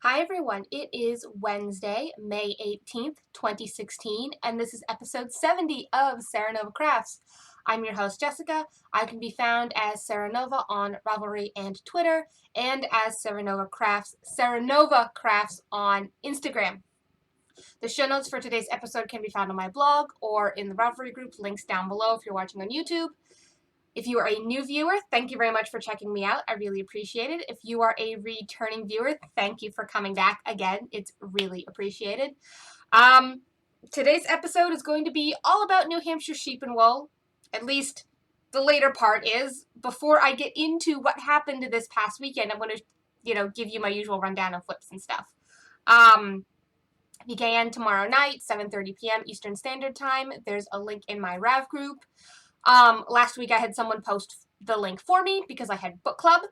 Hi everyone, it is Wednesday, May 18th, 2016, and this is episode 70 of Serenova Crafts. I'm your host, Jessica. I can be found as Serenova on Ravelry and Twitter, and as Serenova Crafts on Instagram. The show notes for today's episode can be found on my blog or in the Ravelry group, links down below if you're watching on YouTube. If you are a new viewer, thank you very much for checking me out. I really appreciate it. If you are a returning viewer, thank you for coming back again. It's really appreciated. Today's episode is going to be all about New Hampshire sheep and wool. At least the later part is. Before I get into what happened this past weekend, I'm going to, give you my usual rundown of flips and stuff. Began tomorrow night, 7:30 p.m. Eastern Standard Time. There's a link in my Rav group. Last week I had someone post the link for me because I had book club.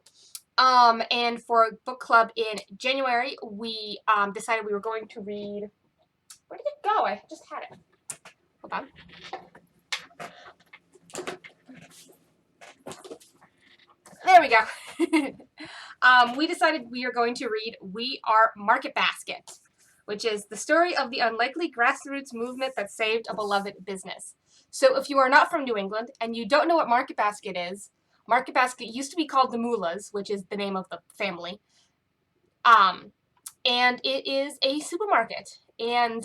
And for book club in January, we decided we were going to read. Where did it go? I just had it. Hold on. There we go. We decided we are going to read We Are Market Basket, which is the story of the unlikely grassroots movement that saved a beloved business. So if you are not from New England and you don't know what Market Basket is, Market Basket used to be called the Mullahs, which is the name of the family. And it is a supermarket. And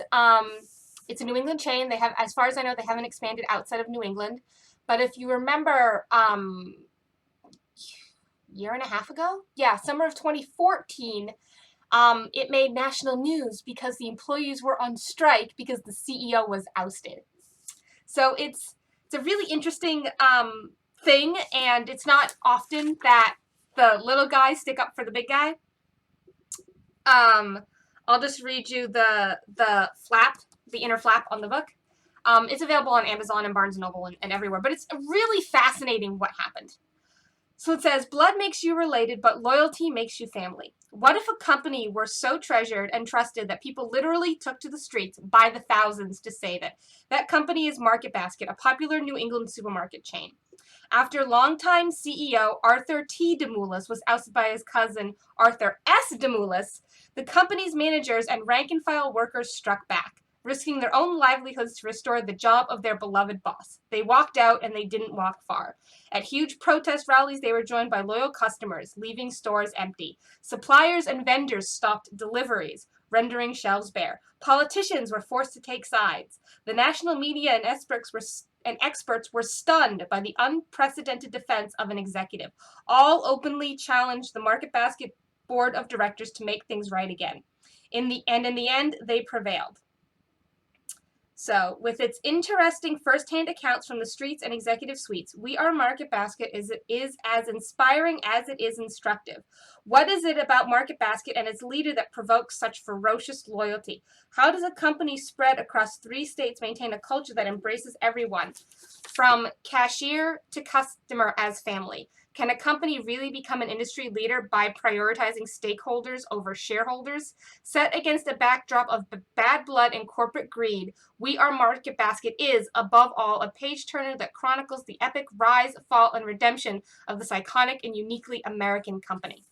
it's a New England chain. They have, as far as I know, they haven't expanded outside of New England. But if you remember, year and a half ago? Yeah, summer of 2014, it made national news because the employees were on strike because the CEO was ousted. So it's a really interesting thing, and it's not often that the little guys stick up for the big guy. I'll just read you the flap, the inner flap on the book. It's available on Amazon and Barnes & Noble and everywhere, but it's really fascinating what happened. So it says, blood makes you related, but loyalty makes you family. What if a company were so treasured and trusted that people literally took to the streets by the thousands to save it? That company is Market Basket, a popular New England supermarket chain. After longtime CEO Arthur T. DeMoulas was ousted by his cousin Arthur S. DeMoulas, the company's managers and rank-and-file workers struck back, risking their own livelihoods to restore the job of their beloved boss. They walked out, and they didn't walk far. At huge protest rallies, they were joined by loyal customers, leaving stores empty. Suppliers and vendors stopped deliveries, rendering shelves bare. Politicians were forced to take sides. The national media and experts were stunned by the unprecedented defense of an executive. All openly challenged the Market Basket board of directors to make things right again. In the end, they prevailed. So, with its interesting first-hand accounts from the streets and executive suites, We Are Market Basket is as inspiring as it is instructive. What is it about Market Basket and its leader that provokes such ferocious loyalty? How does a company spread across 3 states maintain a culture that embraces everyone, from cashier to customer as family? Can a company really become an industry leader by prioritizing stakeholders over shareholders? Set against a backdrop of bad blood and corporate greed, We Are Market Basket is, above all, a page-turner that chronicles the epic rise, fall, and redemption of this iconic and uniquely American company.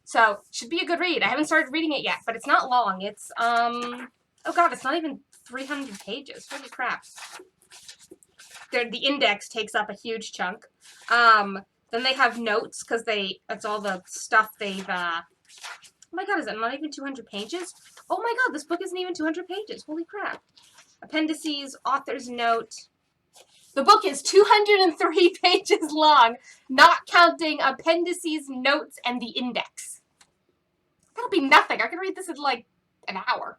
So, should be a good read. I haven't started reading it yet, but it's not long. It's, oh god, it's not even 300 pages. Holy crap. The index takes up a huge chunk. Then they have notes, because it's all the stuff they've, oh my god, is it not even 200 pages? Oh my god, this book isn't even 200 pages. Holy crap. Appendices, author's note. The book is 203 pages long, not counting appendices, notes, and the index. That'll be nothing. I can read this in like an hour.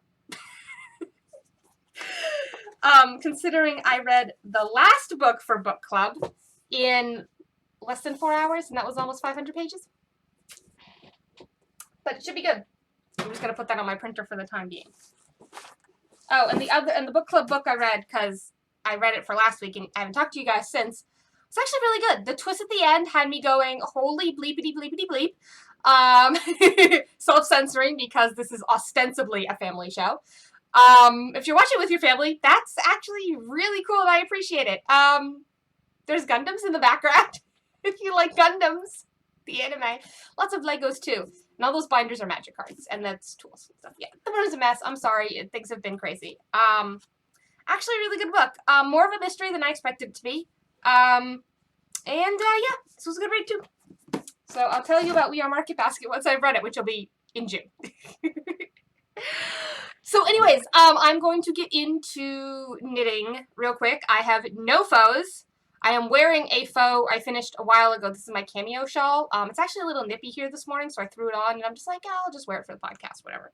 Considering I read the last book for book club in less than 4 hours, and that was almost 500 pages. But it should be good. I'm just gonna put that on my printer for the time being. Oh, and the book club book I read, because I read it for last week and I haven't talked to you guys since, it's actually really good. The twist at the end had me going, holy bleepity bleepity bleep. Self-censoring because this is ostensibly a family show. If you're watching with your family, that's actually really cool and I appreciate it. There's Gundams in the background. If you like Gundams, the anime. Lots of Legos too. And all those binders are magic cards, and that's tools and stuff. Yeah, the room's a mess. I'm sorry. Things have been crazy. Actually, a really good book. More of a mystery than I expected it to be. Yeah, this was a good read too. So I'll tell you about We Are Market Basket once I've read it, which will be in June. So anyways, I'm going to get into knitting real quick. I have no faux. I am wearing a faux I finished a while ago. This is my cameo shawl. It's actually a little nippy here this morning, so I threw it on, and I'm just like, oh, I'll just wear it for the podcast, whatever.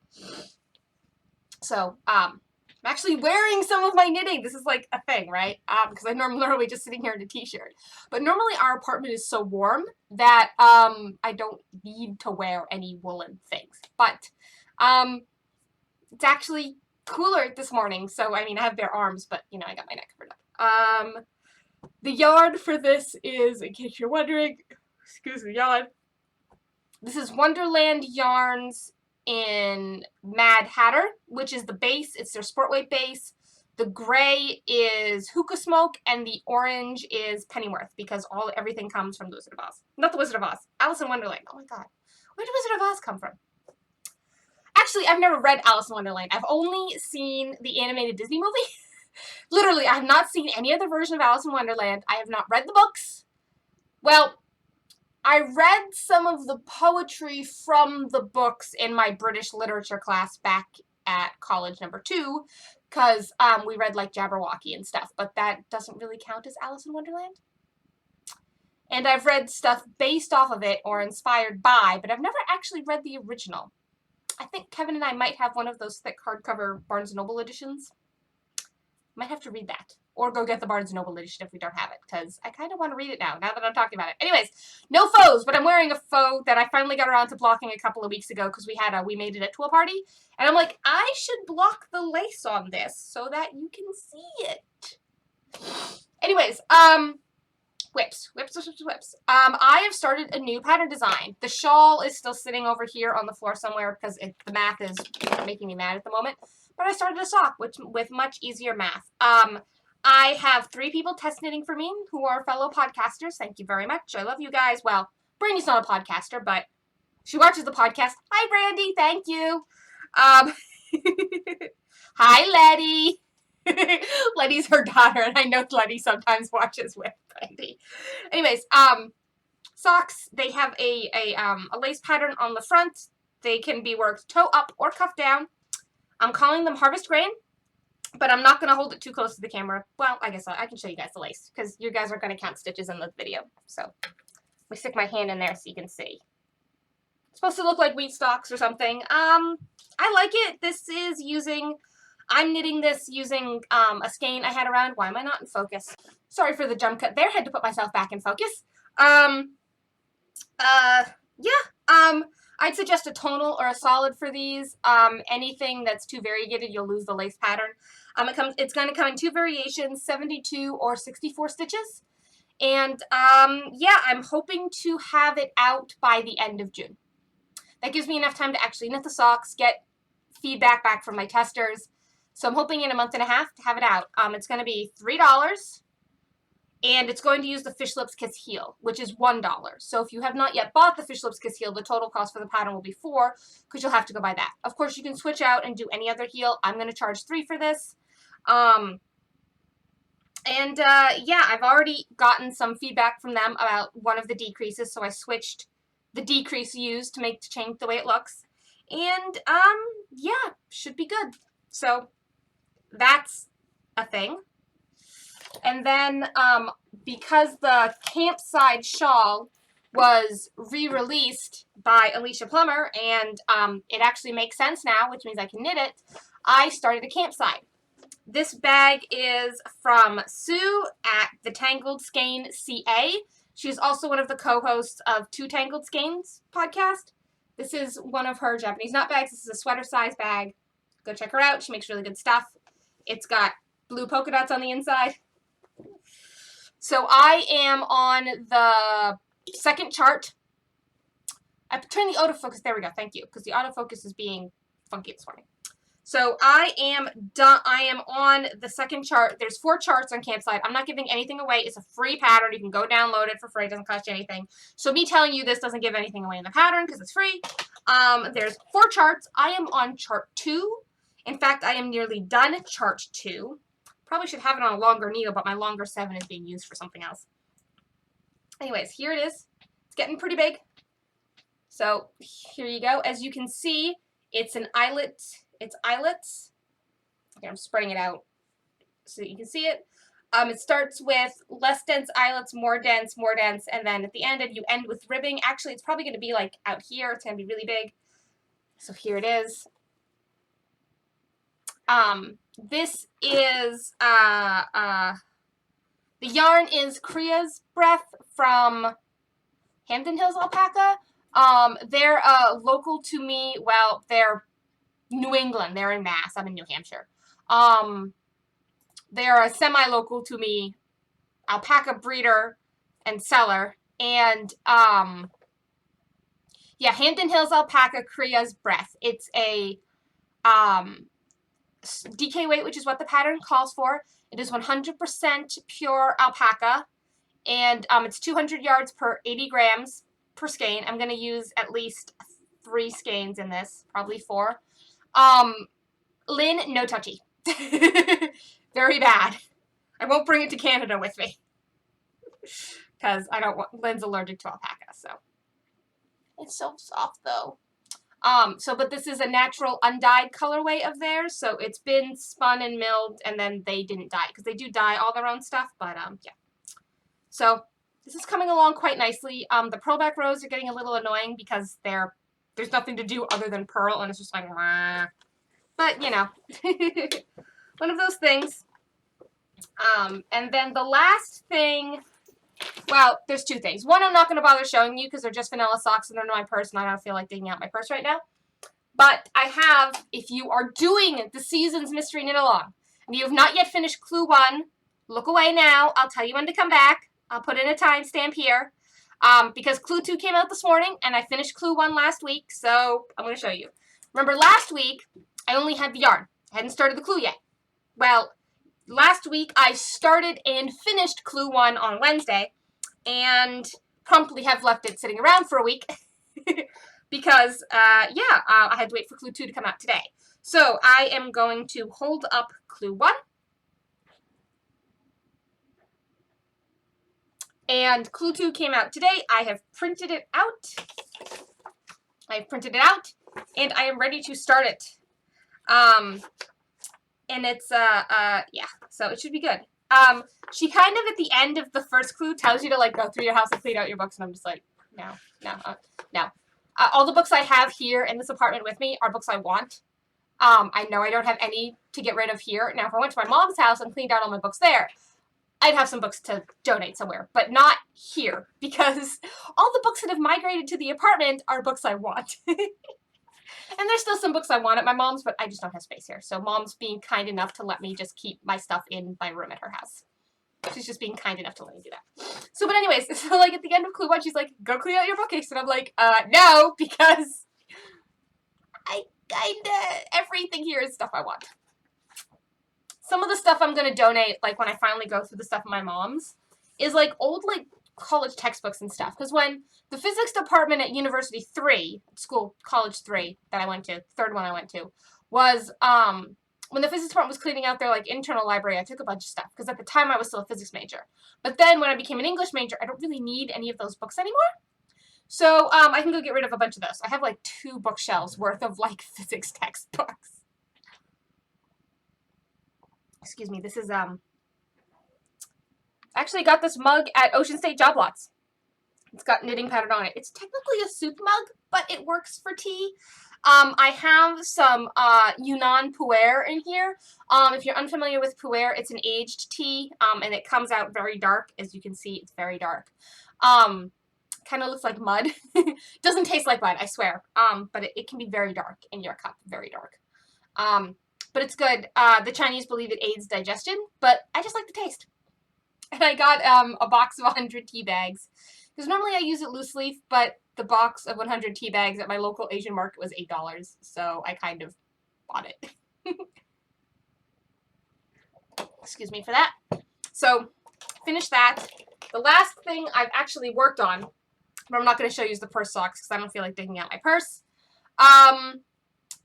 So, I'm actually wearing some of my knitting. This is like a thing, right? Because I'm normally just sitting here in a t-shirt. But normally our apartment is so warm that I don't need to wear any woolen things. But it's actually cooler this morning. So, I mean, I have bare arms, but, you know, I got my neck covered up. The yarn for this is, in case you're wondering, excuse the yawn, this is Wonderland Yarns in Mad Hatter, which is the base. It's their sport weight base. The gray is Hookah Smoke, and the orange is Pennyworth, because everything comes from the Wizard of Oz. Not the Wizard of Oz. Alice in Wonderland. Oh my god. Where did Wizard of Oz come from? Actually, I've never read Alice in Wonderland. I've only seen the animated Disney movie. Literally, I have not seen any other version of Alice in Wonderland. I have not read the books. Well, I read some of the poetry from the books in my British literature class back at college number 2, because we read like Jabberwocky and stuff, but that doesn't really count as Alice in Wonderland. And I've read stuff based off of it or inspired by, but I've never actually read the original. I think Kevin and I might have one of those thick hardcover Barnes & Noble editions. Might have to read that. Or go get the Barnes & Noble edition if we don't have it, because I kind of want to read it now that I'm talking about it. Anyways, no faux, but I'm wearing a faux that I finally got around to blocking a couple of weeks ago because we made it to a party. And I'm like, I should block the lace on this so that you can see it. Anyways, whips. I have started a new pattern design. The shawl is still sitting over here on the floor somewhere because the math is making me mad at the moment. But I started a sock with much easier math. I have 3 people test knitting for me who are fellow podcasters. Thank you very much. I love you guys. Well, Brandy's not a podcaster, but she watches the podcast. Hi, Brandy. Thank you. Hi, Letty. Letty's her daughter, and I know Letty sometimes watches with Brandy. Anyways, socks. They have a lace pattern on the front. They can be worked toe up or cuff down. I'm calling them Harvest Grain, but I'm not going to hold it too close to the camera. Well, I guess I can show you guys the lace, because you guys are going to count stitches in the video. So, let me stick my hand in there so you can see. It's supposed to look like wheat stalks or something. I like it. I'm knitting this using a skein I had around. Why am I not in focus? Sorry for the jump cut there. Had to put myself back in focus. I'd suggest a tonal or a solid for these. Anything that's too variegated, you'll lose the lace pattern. It's going to come in 2 variations, 72 or 64 stitches. And yeah, I'm hoping to have it out by the end of June. That gives me enough time to actually knit the socks, get feedback back from my testers. So I'm hoping in a month and a half to have it out. It's going to be $3. And it's going to use the Fish Lips Kiss Heel, which is $1. So if you have not yet bought the Fish Lips Kiss Heel, the total cost for the pattern will be $4, because you'll have to go buy that. Of course, you can switch out and do any other heel. I'm going to charge $3 for this. Yeah, I've already gotten some feedback from them about one of the decreases, so I switched the decrease used to change the way it looks. And, yeah, should be good. So, that's a thing. And then, because the Campside shawl was re-released by Alicia Plummer, and it actually makes sense now, which means I can knit it, I started a Campside. This bag is from Sue at the Tangled Skein CA. She's also one of the co-hosts of Two Tangled Skeins podcast. This is one of her Japanese knot bags. This is a sweater size bag. Go check her out. She makes really good stuff. It's got blue polka dots on the inside. So I am on the second chart. I turned the autofocus. There we go. Thank you. Because the autofocus is being funky this morning. So I am done. I am on the second chart. There's 4 charts on Campsite. I'm not giving anything away. It's a free pattern. You can go download it for free. It doesn't cost you anything. So me telling you this doesn't give anything away in the pattern because it's free. There's 4 charts. I am on chart 2. In fact, I am nearly done chart 2. Probably should have it on a longer needle, but my longer 7 is being used for something else. Anyways, here it is. It's getting pretty big. So here you go. As you can see, it's an eyelet. It's eyelets. Okay, I'm spreading it out so that you can see it. It starts with less dense eyelets, more dense, and then at the end, you end with ribbing. Actually, it's probably going to be like out here. It's going to be really big. So here it is. This is, the yarn is Kriya's Breath from Hampton Hills Alpaca. They're local to me. Well, they're New England. They're in Mass. I'm in New Hampshire. They're a semi-local to me alpaca breeder and seller. And, yeah, Hampton Hills Alpaca Kriya's Breath. It's a, DK weight, which is what the pattern calls for. It is 100% pure alpaca. And, it's 200 yards per 80 grams per skein. I'm going to use at least 3 skeins in this, probably 4. Lynn, no touchy. Very bad. I won't bring it to Canada with me. Because I don't want, Lynn's allergic to alpaca, so. It's so soft though. But this is a natural undyed colorway of theirs, so it's been spun and milled and then they didn't dye, because they do dye all their own stuff, but yeah. So this is coming along quite nicely. The pearlback rows are getting a little annoying because there's nothing to do other than purl, and it's just like, wah. But, you know, one of those things. And then the last thing, well, there's 2 things. One, I'm not going to bother showing you because they're just vanilla socks and they're in my purse, and I don't feel like digging out my purse right now. But I have, if you are doing the Seasons Mystery Knit Along, and you have not yet finished Clue 1, look away now. I'll tell you when to come back. I'll put in a timestamp here. Because Clue 2 came out this morning, and I finished Clue 1 last week, so I'm going to show you. Remember, last week, I only had the yarn. I hadn't started the Clue yet. Well, last week, I started and finished Clue 1 on Wednesday, and promptly have left it sitting around for a week, because, I had to wait for Clue 2 to come out today. So, I am going to hold up Clue 1. And Clue 2 came out today. I have printed it out. And I am ready to start it. And it's, yeah, so it should be good. She kind of, at the end of the first clue, tells you to, like, go through your house and clean out your books, and I'm just like, no. All the books I have here in this apartment with me are books I want. I know I don't have any to get rid of here. Now, if I went to my mom's house and cleaned out all my books there, I'd have some books to donate somewhere, but not here, because all the books that have migrated to the apartment are books I want. And there's still some books I want at my mom's, but I just don't have space here. So Mom's being kind enough to let me just keep my stuff in my room at her house. She's just being kind enough to let me do that. So, but anyways, so like at the end of Clue 1, she's like, go clean out your bookcase. And I'm like, no, because everything here is stuff I want. Some of the stuff I'm going to donate, like when I finally go through the stuff in my mom's, is like old, like, college textbooks and stuff. Because when the physics department at University 3, college 3 that I went to, third one I went to, was, when the physics department was cleaning out their, like, internal library, I took a bunch of stuff. Because at the time I was still a physics major. But then when I became an English major, I don't really need any of those books anymore. So, I can go get rid of a bunch of those. I have, like, 2 bookshelves worth of, like, physics textbooks. Excuse me, this is, actually got this mug at Ocean State Job Lots. It's got knitting pattern on it. It's technically a soup mug, but it works for tea. I have some, Yunnan Pu'er in here. If you're unfamiliar with Pu'er, it's an aged tea, and it comes out very dark. As you can see, it's very dark. Kind of looks like mud. Doesn't taste like mud, I swear. But it can be very dark in your cup, very dark. But it's good. The Chinese believe it aids digestion, but I just like the taste. And I got a box of 100 tea bags. Because normally I use it loose leaf, but the box of 100 tea bags at my local Asian market was $8. So I kind of bought it. Excuse me for that. So, finish that. The last thing I've actually worked on, but I'm not going to show you, is the purse socks because I don't feel like digging out my purse.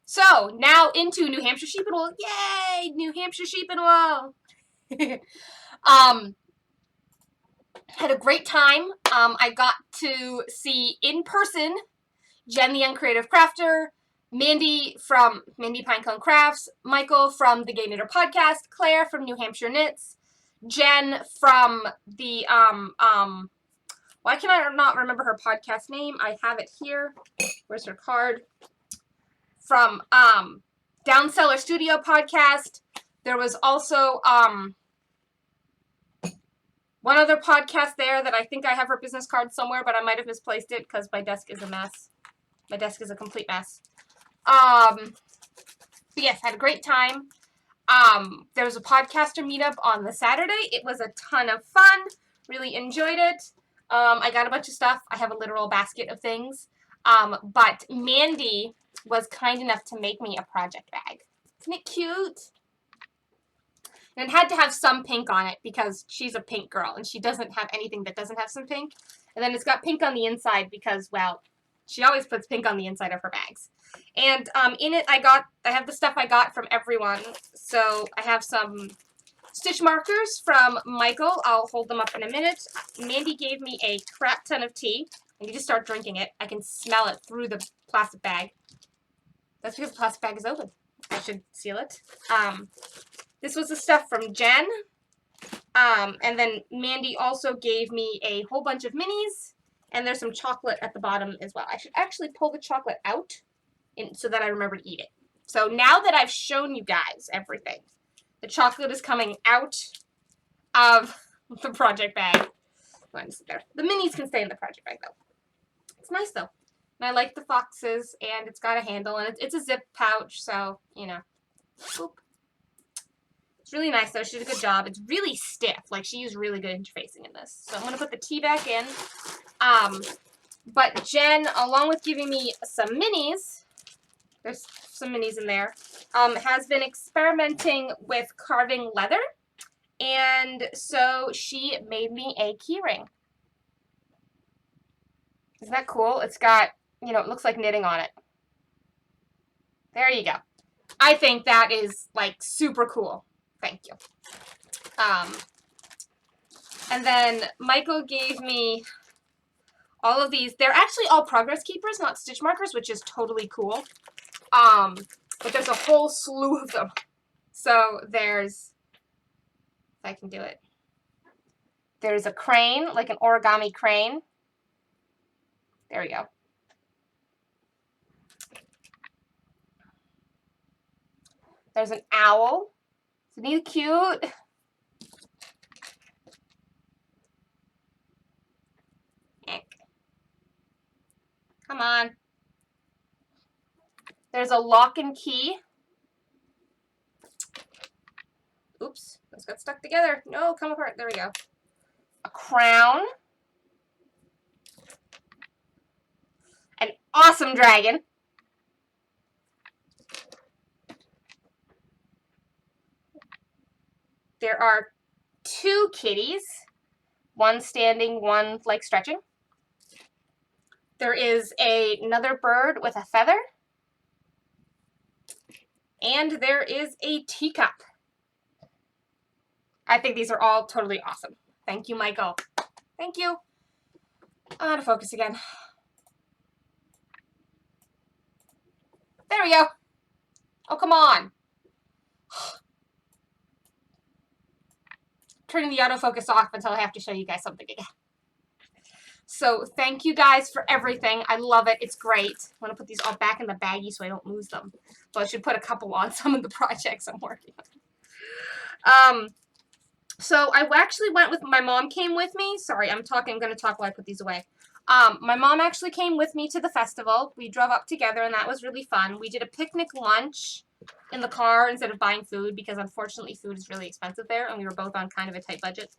So, now into New Hampshire sheep and wool. Yay! New Hampshire sheep and wool. Had a great time. I got to see in person Jen the Uncreative Crafter, Mandy from Mandy Pinecone Crafts, Michael from the Gay Knitter Podcast, Claire from New Hampshire Knits, Jen from the, why can I not remember her podcast name? I have it here. Where's her card? From, Down Cellar Studio Podcast. There was also, one other podcast there that I think I have her business card somewhere, but I might have misplaced it because my desk is a mess. My desk is a complete mess. But yes, had a great time. There was a podcaster meetup on the Saturday. It was a ton of fun. Really enjoyed it. I got a bunch of stuff. I have a literal basket of things. But Mandy was kind enough to make me a project bag. Isn't it cute? And it had to have some pink on it because she's a pink girl and she doesn't have anything that doesn't have some pink. And then it's got pink on the inside because, well, she always puts pink on the inside of her bags. And in it, I have the stuff I got from everyone. So I have some stitch markers from Michael. I'll hold them up in a minute. Mandy gave me a crap ton of tea. I need to start drinking it. I can smell it through the plastic bag. That's because the plastic bag is open. I should seal it. This was the stuff from Jen. And then Mandy also gave me a whole bunch of minis. And there's some chocolate at the bottom as well. I should actually pull the chocolate out so that I remember to eat it. So now that I've shown you guys everything, the chocolate is coming out of the project bag. There. The minis can stay in the project bag though. It's nice though. And I like the foxes, and it's got a handle, and it's a zip pouch, so, you know. Boop. It's really nice, though. She did a good job. It's really stiff. Like, she used really good interfacing in this. So I'm going to put the tea back in. But Jen, along with giving me some minis, there's some minis in there, has been experimenting with carving leather. And so she made me a key ring. Isn't that cool? It's got, you know, it looks like knitting on it. There you go. I think that is, like, super cool. Thank you. And then Michael gave me all of these. They're actually all progress keepers, not stitch markers, which is totally cool. But there's a whole slew of them. So there's, if I can do it, there's a crane, like an origami crane. There we go. There's an owl. Isn't he cute? Come on. There's a lock and key. Oops, those got stuck together. No, come apart. There we go. A crown. An awesome dragon. There are two kitties. One standing, one like stretching. There is another bird with a feather. And there is a teacup. I think these are all totally awesome. Thank you, Michael. Thank you. Out of focus again. There we go. Oh, come on. Turning the autofocus off until I have to show you guys something again. So thank you guys for everything. I love it. It's great. I'm going to put these all back in the baggie so I don't lose them. So I should put a couple on some of the projects I'm working on. So I actually went with, my mom came with me. Sorry, I'm going to talk while I put these away. My mom actually came with me to the festival. We drove up together and that was really fun. We did a picnic lunch in the car instead of buying food because unfortunately food is really expensive there and we were both on kind of a tight budget.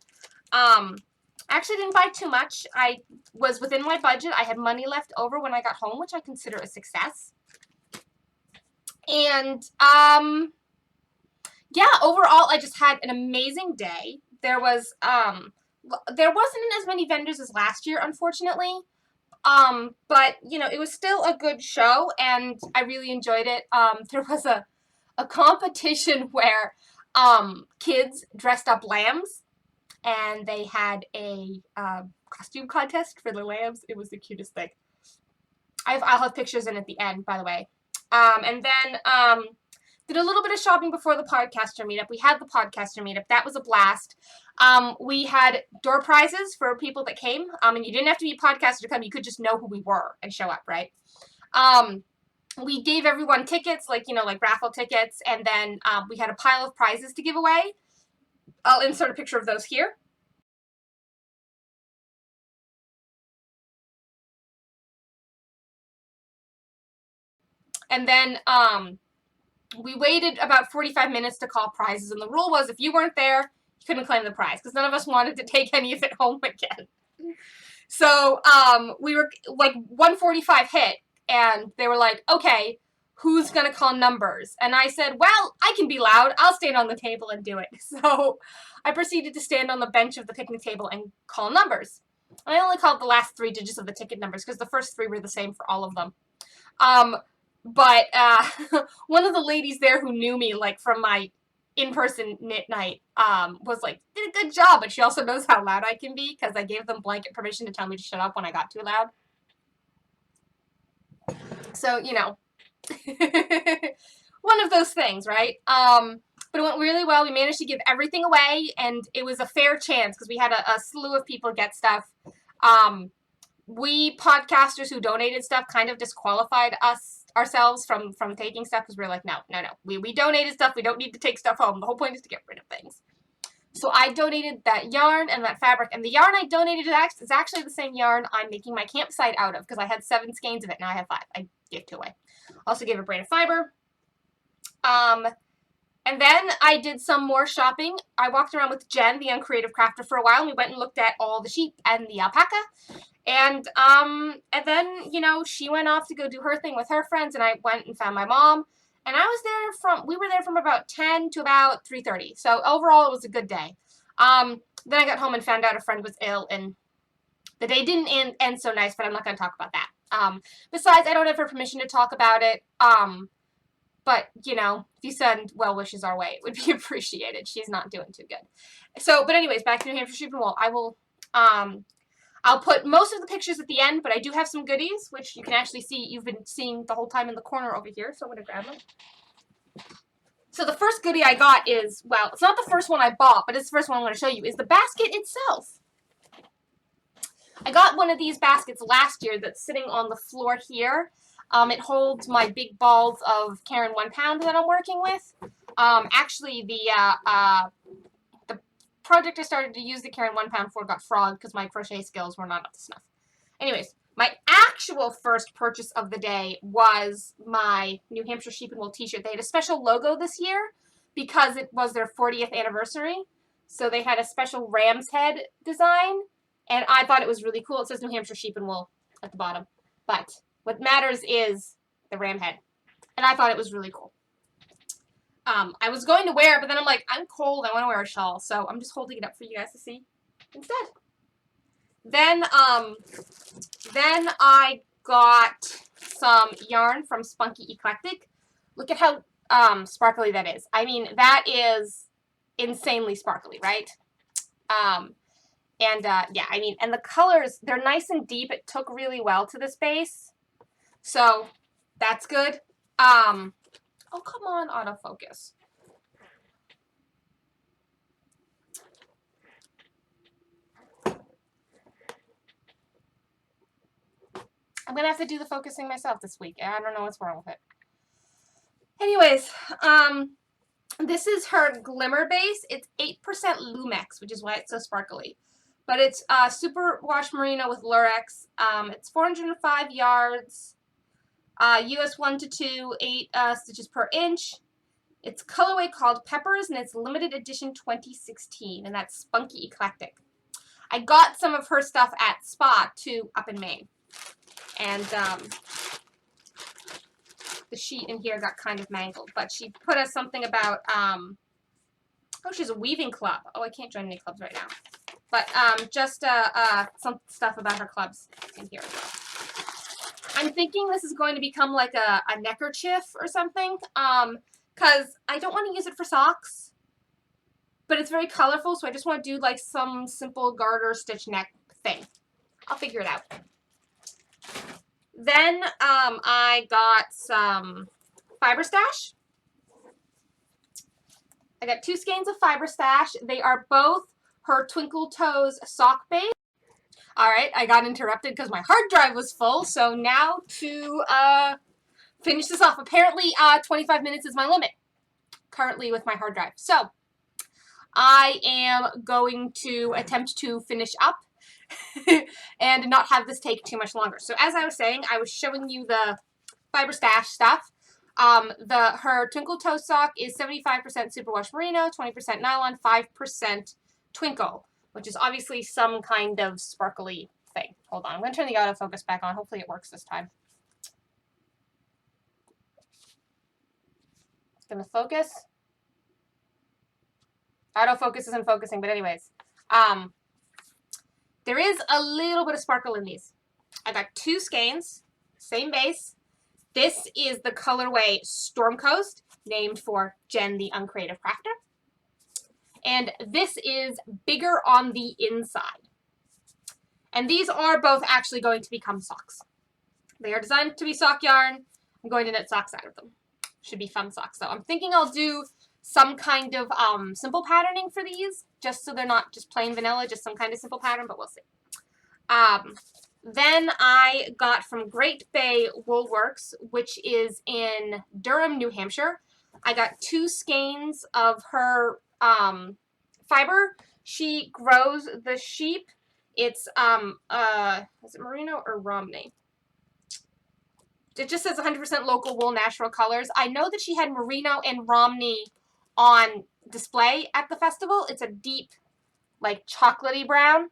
I actually didn't buy too much. I was within my budget. I had money left over when I got home, which I consider a success. And yeah, overall, I just had an amazing day. There wasn't as many vendors as last year, unfortunately. But you know, it was still a good show, and I really enjoyed it. There was a competition where kids dressed up lambs, and they had a costume contest for the lambs. It was the cutest thing. I'll have pictures in at the end, by the way. And then did a little bit of shopping before the podcaster meetup. We had the podcaster meetup. That was a blast. We had door prizes for people that came. And you didn't have to be a podcaster to come. You could just know who we were and show up, right? We gave everyone tickets, like raffle tickets. And then we had a pile of prizes to give away. I'll insert a picture of those here. And then we waited about 45 minutes to call prizes, and the rule was if you weren't there, you couldn't claim the prize, because none of us wanted to take any of it home again. So we were like 1:45 hit, and they were like, okay, who's going to call numbers? And I said, well, I can be loud. I'll stand on the table and do it. So I proceeded to stand on the bench of the picnic table and call numbers. I only called the last 3 digits of the ticket numbers because the first 3 were the same for all of them. But one of the ladies there who knew me, like, from my in-person knit night, was like, did a good job, but she also knows how loud I can be, because I gave them blanket permission to tell me to shut up when I got too loud. So, you know, one of those things, right? But it went really well. We managed to give everything away, and it was a fair chance, because we had a slew of people get stuff. We podcasters who donated stuff kind of disqualified ourselves from taking stuff, because we were like, no. We donated stuff. We don't need to take stuff home. The whole point is to get rid of things. So I donated that yarn and that fabric, and the yarn I donated is actually the same yarn I'm making my campsite out of, because I had 7 skeins of it. Now I have 5. I gave 2 away. Also gave a braid of fiber. And then I did some more shopping. I walked around with Jen, the uncreative crafter, for a while, and we went and looked at all the sheep and the alpaca. And then, you know, she went off to go do her thing with her friends, and I went and found my mom. And we were there from about 10 to about 3:30. So overall, it was a good day. Then I got home and found out a friend was ill, and the day didn't end so nice, but I'm not going to talk about that. Besides, I don't have her permission to talk about it. But, you know, if you send well wishes our way, it would be appreciated. She's not doing too good. So, but anyways, back to New Hampshire Sheep and Wool. I'll put most of the pictures at the end, but I do have some goodies, which you can actually see. You've been seeing the whole time in the corner over here, so I'm going to grab them. So the first goodie I got is, well, it's not the first one I bought, but it's the first one I'm going to show you, is the basket itself. I got one of these baskets last year that's sitting on the floor here. It holds my big balls of Caron 1 pound that I'm working with. Actually, the project I started to use the Caron 1 pound for got fraud because my crochet skills were not up to snuff. Anyways, my actual first purchase of the day was my New Hampshire Sheep and Wool t-shirt. They had a special logo this year because it was their 40th anniversary. So they had a special ram's head design, and I thought it was really cool. It says New Hampshire Sheep and Wool at the bottom. But what matters is the ram head. And I thought it was really cool. I was going to wear it, but then I'm like, I'm cold. I want to wear a shawl. So I'm just holding it up for you guys to see instead. Then I got some yarn from Spunky Eclectic. Look at how sparkly that is. I mean, that is insanely sparkly, right? Yeah, I mean, and the colors, they're nice and deep. It took really well to this base. So that's good. Oh, come on, autofocus. I'm going to have to do the focusing myself this week. I don't know what's wrong with it. Anyways, this is her glimmer base. It's 8% Lumex, which is why it's so sparkly. But it's super wash merino with Lurex. It's 405 yards. US 1 to 2, 8 stitches per inch. It's colorway called Peppers, and it's limited edition 2016, and that's Spunky Eclectic. I got some of her stuff at Spa, too, up in Maine. And the sheet in here got kind of mangled, but she put us something about Oh, she's a weaving club. Oh, I can't join any clubs right now. But just some stuff about her clubs in here. I'm thinking this is going to become like a neckerchief or something. Because I don't want to use it for socks. But it's very colorful, so I just want to do like some simple garter stitch neck thing. I'll figure it out. Then I got some Fiber Stash. I got 2 skeins of Fiber Stash. They are both her Twinkle Toes sock base. Alright, I got interrupted because my hard drive was full, so now to finish this off. Apparently 25 minutes is my limit currently with my hard drive. So I am going to attempt to finish up and not have this take too much longer. So as I was saying, I was showing you the Fiber Stash stuff. Her Twinkle Toe sock is 75% superwash merino, 20% nylon, 5% twinkle, which is obviously some kind of sparkly thing. Hold on, I'm going to turn the autofocus back on. Hopefully it works this time. It's going to focus. Autofocus isn't focusing, but anyways. There is a little bit of sparkle in these. I got 2 skeins, same base. This is the colorway Storm Coast, named for Jen, the Uncreative Crafter. And this is bigger on the inside. And these are both actually going to become socks. They are designed to be sock yarn. I'm going to knit socks out of them. Should be fun socks, though. I'm thinking I'll do some kind of simple patterning for these, just so they're not just plain vanilla, just some kind of simple pattern, but we'll see. Then I got from Great Bay Woolworks, which is in Durham, New Hampshire. I got 2 skeins of her fiber. She grows the sheep. It's, is it merino or Romney? It just says 100% local wool, natural colors. I know that she had merino and Romney on display at the festival. It's a deep, like, chocolatey brown.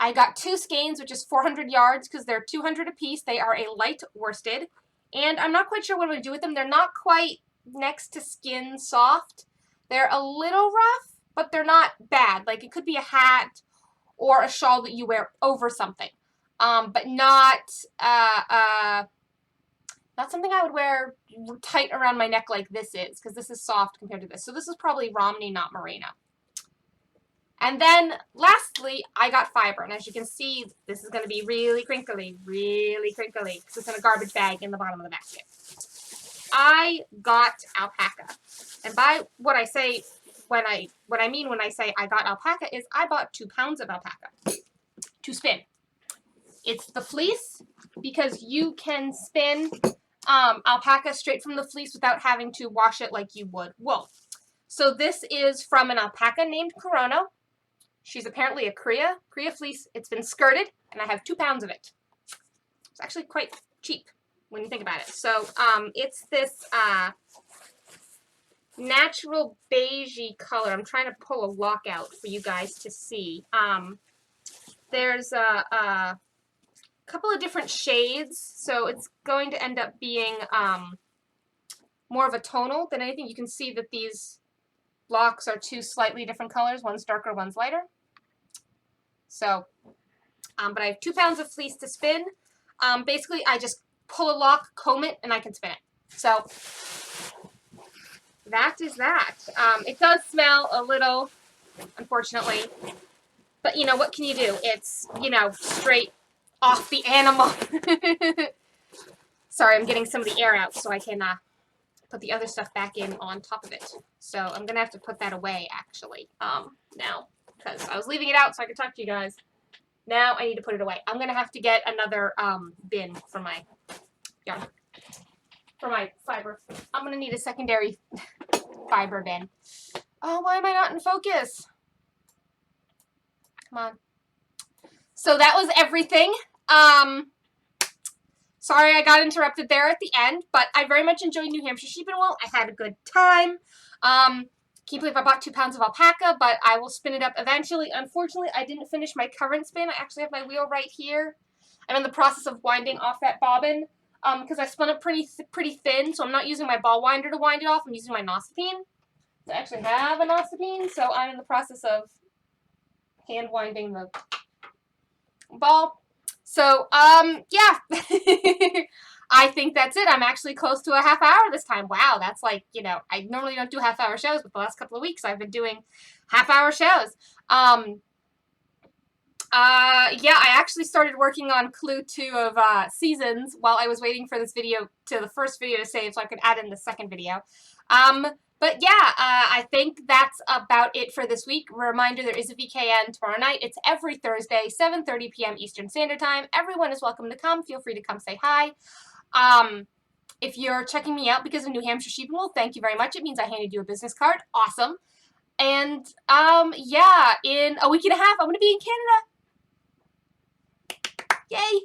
I got 2 skeins, which is 400 yards, because they're 200 a piece. They are a light worsted, and I'm not quite sure what I'm going to do with them. They're not quite next to skin soft. They're a little rough, but they're not bad. Like, it could be a hat or a shawl that you wear over something, but not something I would wear tight around my neck like this is, because this is soft compared to this. So this is probably Romney, not merino. And then, lastly, I got fiber. And as you can see, this is going to be really crinkly, because it's in a garbage bag in the bottom of the basket. I got alpaca. And by what I say, what I mean when I say I got alpaca is I bought 2 pounds of alpaca to spin. It's the fleece, because you can spin alpaca straight from the fleece without having to wash it like you would wool. So this is from an alpaca named Corono. She's apparently a Cria fleece. It's been skirted, and I have 2 pounds of it. It's actually quite cheap when you think about it. So it's this natural beigey color. I'm trying to pull a lock out for you guys to see. There's a couple of different shades, so it's going to end up being more of a tonal than anything. You can see that these blocks are 2 slightly different colors. One's darker, one's lighter. So, but I have 2 pounds of fleece to spin. Basically, I just pull a lock, comb it, and I can spin it. So, that is that. It does smell a little, unfortunately, but you know, what can you do? It's, you know, straight off the animal. Sorry, I'm getting some of the air out so I can put the other stuff back in on top of it. So I'm going to have to put that away, actually, now, because I was leaving it out so I could talk to you guys. Now I need to put it away. I'm going to have to get another bin for my yarn, for my fiber. I'm going to need a secondary fiber bin. Oh, why am I not in focus? Come on. So that was everything. Sorry I got interrupted there at the end, but I very much enjoyed New Hampshire Sheep and Wool. I had a good time. Can't believe I bought 2 pounds of alpaca, but I will spin it up eventually. Unfortunately, I didn't finish my current spin. I actually have my wheel right here. I'm in the process of winding off that bobbin. because I spun it pretty thin, so I'm not using my ball winder to wind it off. I'm using my Nosipine. I actually have a Nosipine, so I'm in the process of hand winding the ball. So, yeah. I think that's it. I'm actually close to a half hour this time. Wow, that's like, you know, I normally don't do half-hour shows, but the last couple of weeks I've been doing half-hour shows. Yeah, I actually started working on Clue 2 of Seasons while I was waiting for this video the first video to save so I could add in the second video. But yeah, I think that's about it for this week. Reminder, there is a VKN tomorrow night. It's every Thursday, 7:30 p.m. Eastern Standard Time. Everyone is welcome to come. Feel free to come say hi. If you're checking me out because of New Hampshire Sheep and Wool, thank you very much. It means I handed you a business card. Awesome. And, yeah, in a week and a half, I'm going to be in Canada. Yay!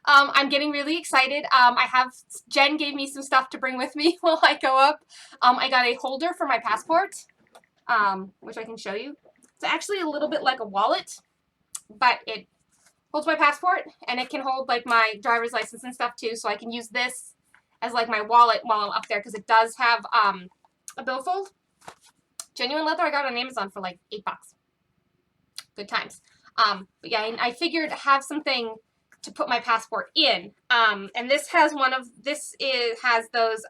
I'm getting really excited. Jen gave me some stuff to bring with me while I go up. I got a holder for my passport, which I can show you. It's actually a little bit like a wallet, but it holds my passport, and it can hold, like, my driver's license and stuff, too, so I can use this as, like, my wallet while I'm up there, because it does have, a billfold. Genuine leather I got on Amazon for, like, $8. Good times. But yeah, I figured have something to put my passport in. And this has has those,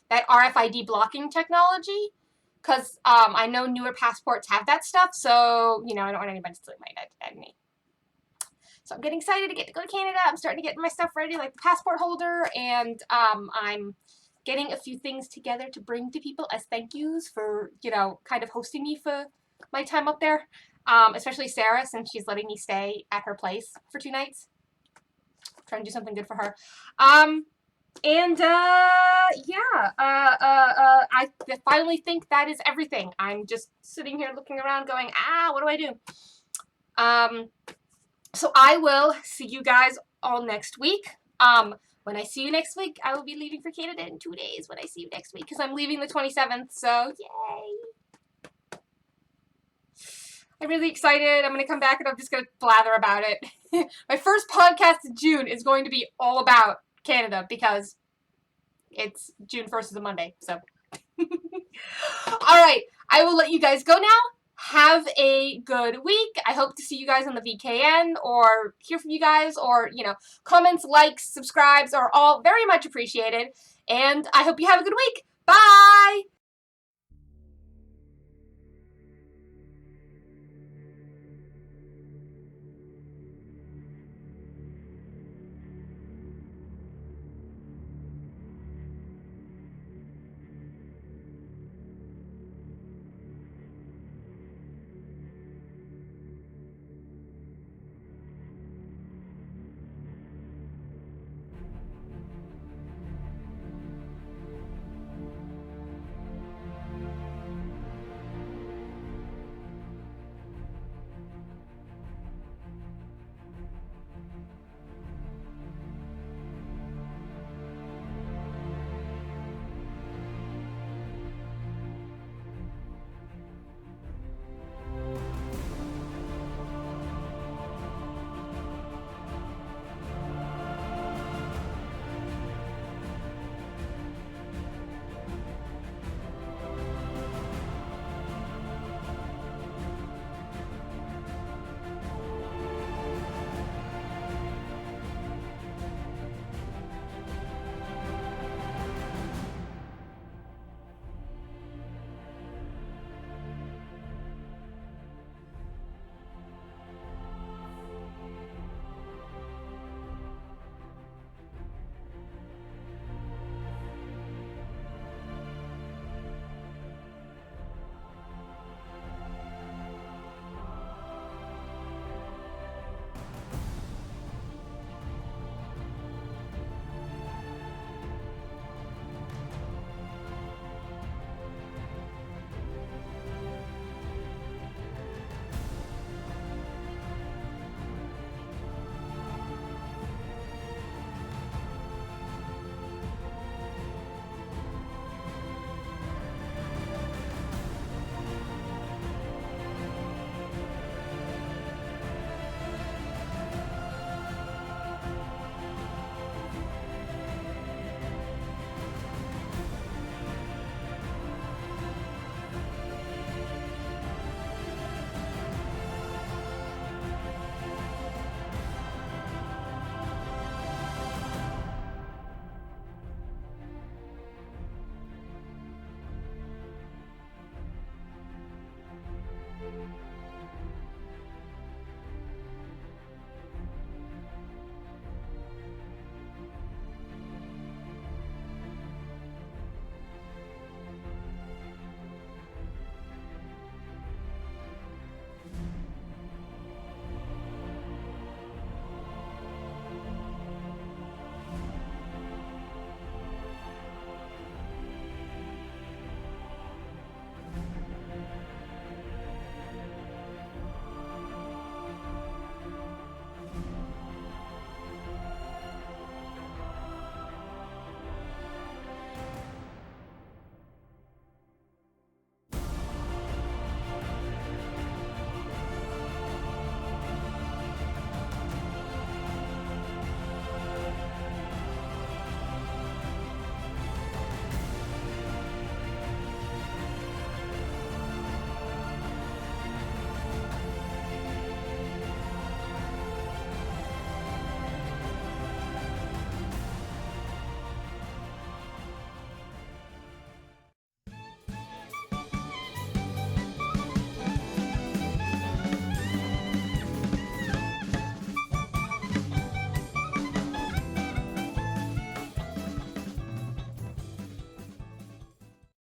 that RFID blocking technology, because, I know newer passports have that stuff, so, you know, I don't want anybody stealing my identity. So I'm getting excited to get to go to Canada. I'm starting to get my stuff ready, like the passport holder, and, I'm getting a few things together to bring to people as thank yous for, you know, kind of hosting me for my time up there. Especially Sarah, since she's letting me stay at her place for 2 nights. I'm trying to do something good for her. Yeah, I finally think that is everything. I'm just sitting here looking around going, what do I do? So I will see you guys all next week. When I see you next week, I will be leaving for Canada in 2 days when I see you next week, because I'm leaving the 27th, so yay! I'm really excited. I'm going to come back and I'm just going to blather about it. My first podcast in June is going to be all about Canada because it's June 1st is a Monday, so. Alright, I will let you guys go now. Have a good week. I hope to see you guys on the VKN or hear from you guys, or, you know, comments, likes, subscribes are all very much appreciated. And I hope you have a good week. Bye!